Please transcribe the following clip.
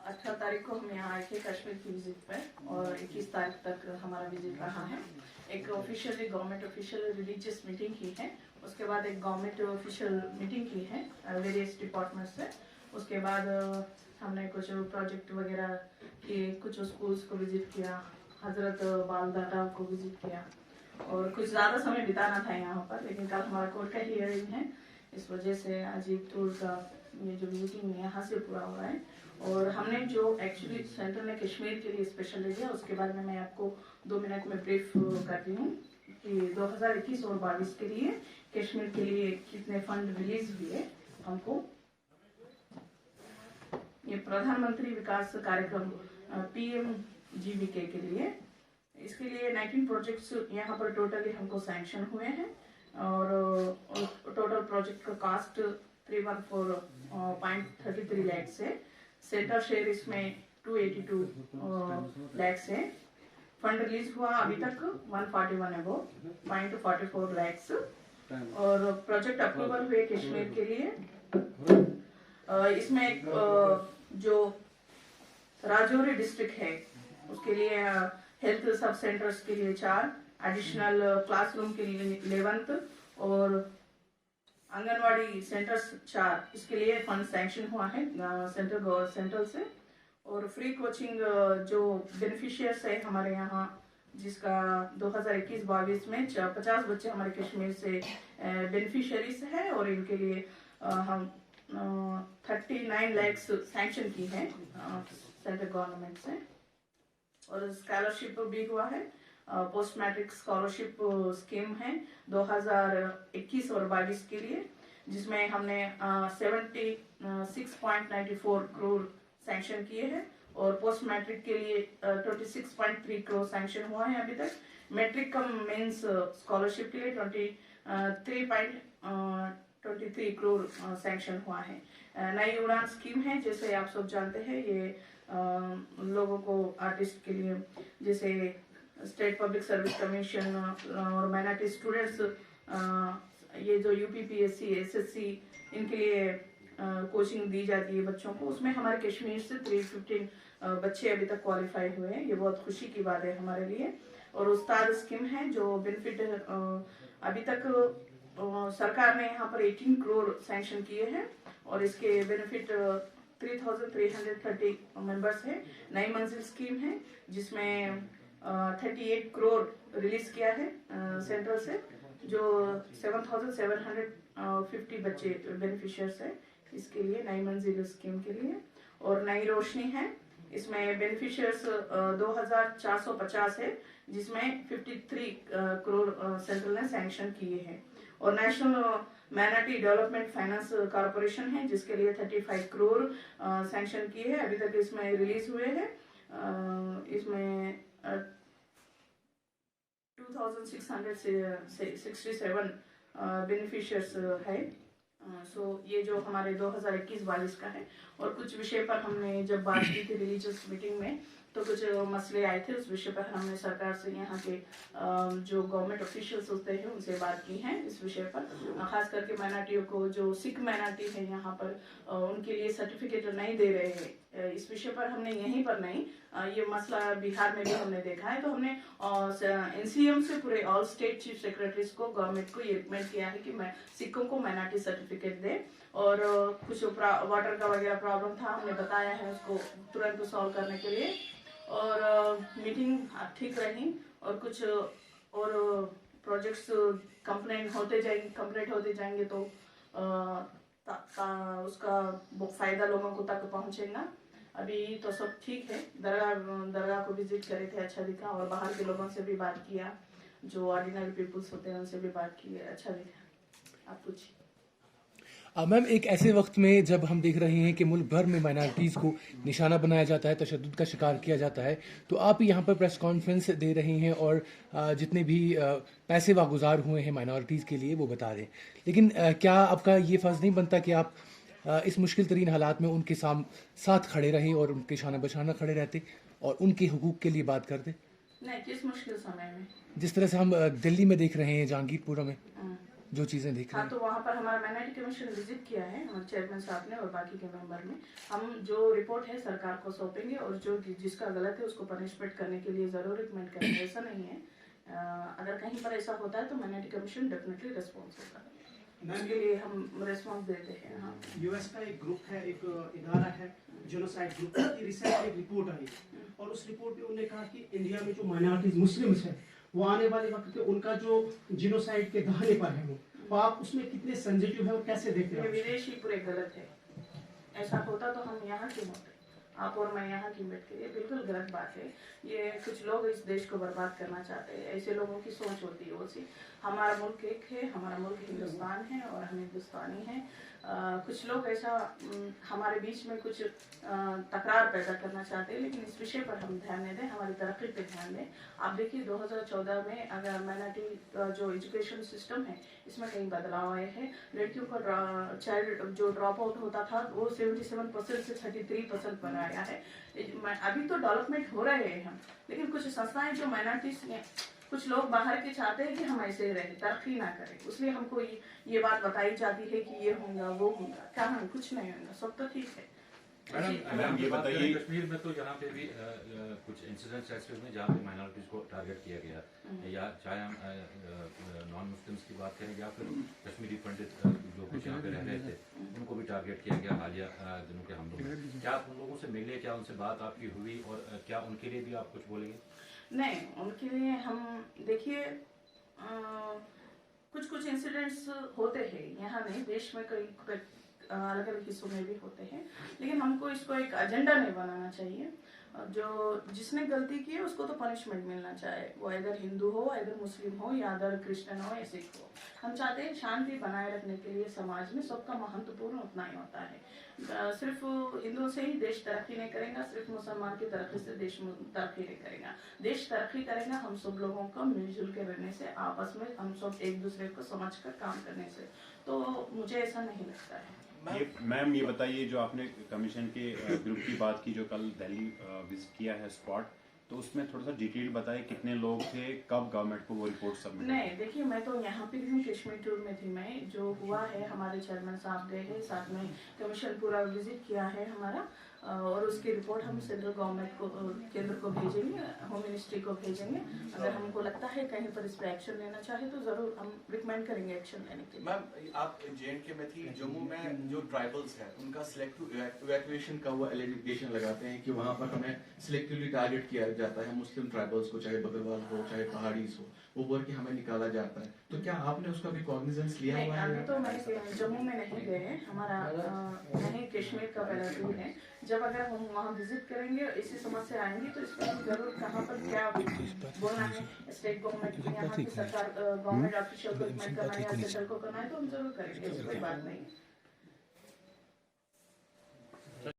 18 तारीख को हम यहाँ आए थे कश्मीर की विजिट पे और 21 तारीख तक हमारा विजिट रहा है। एक officially government official religious meeting की है, उसके बाद एक गवर्नमेंट ऑफिशियल मीटिंग की है वेरियस डिपार्टमेंट से। उसके बाद हमने कुछ प्रोजेक्ट वगैरह किए, कुछ स्कूल्स को विजिट किया, हजरत बाल दादा को विजिट किया और कुछ ज़्यादा समय बिताना था यहाँ पर, लेकिन कल हमारा कोर्ट का हियरिंग है, इस वजह से आज एक टूर का ये जो विजिटिंग है यहाँ से पूरा हो रहा है। और हमने जो एक्चुअली सेंटर ने कश्मीर के लिए स्पेशल ले लिया, उसके बारे में मैं आपको 2 मिनट में ब्रीफ करती हूँ कि 2021 और 22 के लिए कश्मीर के लिए कितने फंड रिलीज हुए हमको। ये प्रधानमंत्री विकास कार्यक्रम PMGVK के लिए, इसके लिए 19 प्रोजेक्ट्स यहाँ पर टोटली हमको सैंक्शन हुए हैं और टोटल प्रोजेक्ट का कास्ट 314.33 लाख है। सेंटर शेयर इसमें 282 लाख है। फंड रिलीज हुआ अभी तक 141.44 लाख और प्रोजेक्ट अप्रूवल हुए कश्मीर के लिए। इसमें एक जो राजौरी डिस्ट्रिक्ट है उसके लिए हेल्थ सब सेंटर्स के लिए 4, एडिशनल क्लासरूम के लिए 11th और आंगनवाड़ी सेंटर्स 4, इसके लिए फंड सैंक्शन हुआ है सेंट्रल से। और फ्री कोचिंग जो बेनिफिशियर्स है हमारे यहाँ, जिसका 2021-22 में 50 बच्चे हमारे कश्मीर से बेनिफिशियरीज है और इनके लिए हम 39 लाख सैंक्शन की है सेंट्रल गवर्नमेंट से। और स्कॉलरशिप भी हुआ है, पोस्ट मैट्रिक स्कॉलरशिप स्कीम है 2021 और 22 के लिए, जिसमें हमने 76.94 करोड़ सैंक्शन किए हैं और पोस्ट मैट्रिक के लिए 26.3 करोड़ सैंक्शन हुआ है अभी तक। मैट्रिक कम मेंस स्कॉलरशिप के लिए 23.23 करोड़ सैंक्शन हुआ है। नई उड़ान स्कीम है, जैसे आप सब जानते हैं, ये लोगों को आर्टिस्ट के लिए, जैसे स्टेट पब्लिक सर्विस कमीशन और माइनॉरिटी स्टूडेंट्स, ये जो UPPSC SSC इनके लिए कोचिंग दी जाती है बच्चों को, उसमें हमारे कश्मीर से 315 बच्चे अभी तक क्वालिफाई हुए हैं। ये बहुत खुशी की बात है हमारे लिए। और उस्ताद स्कीम है जो बेनिफिट अभी तक सरकार ने यहाँ पर 18 करोड़ सैंक्शन किए हैं और इसके बेनिफिट 3,330 मेंबर्स है। नई मंजिल स्कीम है जिसमें 38 करोड़ रिलीज किया है सेंट्रल से, जो 7,750 बच्चे बेनिफिशियर्स है इसके लिए, नई मंजिल स्कीम के लिए। और नई रोशनी है, इसमें बेनिफिशियर्स 2,450 है, जिसमें 53 करोड़ सेंट्रल ने सैंक्शन किए हैं। और national minority development finance corporation है, जिसके लिए 35 करोड़ सैंक्शन किए हैं अभी तक, इसमें रिलीज हुए हैं। इसमें 2,667 बेनिफिशियर्स है। सो ये जो हमारे 2021-22 का है। और कुछ विषय पर हमने जब बात की थी रिलीजियस मीटिंग में, तो कुछ मसले आए थे, उस विषय पर हमने सरकार से, यहाँ के जो गवर्नमेंट ऑफिशियल्स होते हैं उनसे बात की है इस विषय पर। खास करके माइनॉरिटियों को, जो सिख माइनॉरिटी है यहाँ पर, उनके लिए सर्टिफिकेट नहीं दे रहे हैं। इस विषय पर हमने यहीं पर नहीं, ये मसला बिहार में भी हमने देखा है, तो हमने NCM से पूरे ऑल स्टेट चीफ सेक्रेटरीज को, गवर्नमेंट को ये रिकमेंड किया है कि मैं सिखों को माइनॉरिटी सर्टिफिकेट दे। और कुछ वाटर का वगैरह प्रॉब्लम था, हमने बताया है उसको तुरंत सॉल्व करने के लिए। और मीटिंग ठीक रही और कुछ और प्रोजेक्ट्स कंप्लेंट होते जाएंगे तो उसका फायदा लोगों को तक पहुंचेगा। अभी तो सब ठीक है। दरगाह को विजिट करे थे, अच्छा दिखा, और बाहर के लोगों से भी बात किया, जो ऑर्डिनरी पीपल्स होते हैं उनसे भी बात की, अच्छा दिखा। आप पूछिए। मैम, एक ऐसे वक्त में जब हम देख रहे हैं कि मुल्क भर में माइनॉरिटीज़ को निशाना बनाया जाता है, तशद्दुद का शिकार किया जाता है, तो आप यहाँ पर प्रेस कॉन्फ्रेंस दे रहे हैं और जितने भी पैसे वागुजार हुए हैं माइनॉरिटीज़ के लिए वो बता रहे हैं, लेकिन क्या आपका ये फ़र्ज़ नहीं बनता कि आप इस मुश्किल तरीन हालात में उनके साथ खड़े रहें और उनके शाना बशाना खड़े रहते और उनके हुकूक के लिए बात करते? नहीं, किस मुश्किल समय में? जिस तरह से हम दिल्ली में देख रहे हैं, जहांगीरपुरा में। जो चीजें देख रहे हाँ, हैं? तो वहाँ पर हमारा माइनॉरिटी कमीशन विजिट किया है हमारे चेयरमैन साहब ने और बाकी के मेंबर ने। हम जो रिपोर्ट है सरकार को सौंपेंगे और जो जिसका गलत है उसको पनिशमेंट करने के लिए जरूर रिकमेंड करेंगे। ऐसा नहीं है, अगर कहीं पर ऐसा होता है तो माइनॉरिटी कमीशन डेफिनेटली रिस्पॉन्स होगा, उसके लिए हम रिस्पॉन्स देते हैं। हाँ, यूएस का एक ग्रुप है, एक इदारा है जेनोसाइड ग्रुप की, रिसेंट एक रिपोर्ट आई और उस रिपोर्ट में उन्होंने कहा कि इंडिया में जो माइनॉरिटीज मुस्लिम्स हैं वो आने वाले वक्त में उनका जो जिनोसाइड के दहाने पर है वो, तो आप उसमें कितने सेंसिटिव है और कैसे देखते ये हैं? विदेशी पूरे गलत है। ऐसा होता तो हम यहाँ क्यों होते, आप और मैं यहाँ क्यों बैठ के, ये बिल्कुल गलत बात है। ये कुछ लोग इस देश को बर्बाद करना चाहते हैं, ऐसे लोगों की सोच होती है वो सी। हमारा मुल्क एक है, हमारा मुल्क हिंदुस्तान है और हम हिंदुस्तानी हैं। कुछ लोग ऐसा हमारे बीच में कुछ तकरार पैदा करना चाहते हैं, लेकिन इस विषय पर हम ध्यान नहीं दें, हमारी तरक्की पे ध्यान दें। आप देखिए 2014 में अगर माइनॉरिटी जो एजुकेशन सिस्टम है इसमें कई बदलाव आए हैं। लड़कियों का चाइल्ड जो ड्रॉप आउट होता था वो 77% से 33% पर आया है। अभी तो डेवलपमेंट हो रहे हैं हम, लेकिन कुछ संस्थाएं जो माइनॉरिटीज कुछ लोग बाहर के चाहते हैं कि हम ऐसे ही रहे, तरक्की ना करें, इसलिए हमको ये बात बताई जाती है कि ये होगा वो होगा। कहाँ कुछ नहीं होगा, सब तो ठीक है। मैडम ये बताइए, कश्मीर में तो यहाँ पे भी कुछ इंसिडेंट्स ऐसे हुए जहाँ पे माइनॉरिटीज को टारगेट किया गया, या चाहे हम नॉन मुस्लिम्स की बात करें या फिर कश्मीरी पंडित जो कुछ यहाँ पे रह रहे थे उनको भी टारगेट किया गया हालिया दिनों के हमलों में। क्या आप उन लोगों से मिले, क्या उनसे बात आपकी हुई और क्या उनके लिए भी आप कुछ बोलेंगे? नहीं, उनके लिए हम देखिए कुछ इंसिडेंट्स होते हैं यहाँ नहीं, देश में कई अलग अलग हिस्सों में भी होते हैं, लेकिन हमको इसको एक एजेंडा नहीं बनाना चाहिए। जो जिसने गलती की है उसको तो पनिशमेंट मिलना चाहिए, वो इधर हिंदू हो, इधर मुस्लिम हो, या इधर क्रिश्चियन हो या सिख हो। हम चाहते हैं शांति बनाए रखने के लिए समाज में सबका महत्वपूर्ण उतना ही होता है। सिर्फ हिंदुओं से ही देश तरक्की नहीं करेगा, सिर्फ मुसलमान की तरक्की से देश तरक्की नहीं करेगा। देश तरक्की करेगा हम सब लोगों को मिलजुल के रहने से, आपस में हम सब एक दूसरे को समझ कर काम करने से। तो मुझे ऐसा नहीं लगता है। मैम ये बताइए, जो आपने कमीशन के ग्रुप की बात की जो कल दिल्ली विजिट किया है स्पॉट, तो उसमें थोड़ा सा डिटेल बताइए कितने लोग थे, कब गवर्नमेंट को वो रिपोर्ट सबमिट? नहीं, देखिए मैं तो यहाँ पे हूँ, कश्मीर टूर में थी मैं। जो हुआ है हमारे चेयरमैन साहब गए हैं, साथ में कमीशन पूरा विजिट किया है हमारा, और उसकी रिपोर्ट हम सेंट्रल गवर्नमेंट को, केंद्र को भेजेंगे, होम मिनिस्ट्री को भेजेंगे। अगर हमको लगता है कहीं पर इस पर एक्शन लेना चाहे तो जरूर हम रिकमेंड करेंगे एक्शन लेने के लिए। मैम आप JNK में थी, जम्मू में जो ट्राइबल्स है उनका सिलेक्टिव इवैक्यूएशन का वो एलिगेशन लगाते हैं कि वहाँ पर हमें सिलेक्टिवली टारगेट किया जाता है, मुस्लिम ट्राइबल्स को, चाहे बकरवाल हो चाहे पहाड़ीज हो, वो बोल के हमें निकाला जाता है। तो क्या आपने उसका भी कॉग्निजेंस लिया हुआ है? अभी तो मैं जम्मू में नहीं गए, हमारा नहीं कश्मीर का पहला टूर है। जब अगर हम वहाँ विजिट करेंगे इसी समस्या आएंगी तो इस पर हम जरूर कहाँ पर क्या बोलना है, स्टेट गवर्नमेंट यहाँ की सरकार, गवर्नमेंट ऑफिशियल को रिकमेंड करना है या सेंट्रल को करना है तो हम जरूर करेंगे, ऐसी कोई बात नहीं है।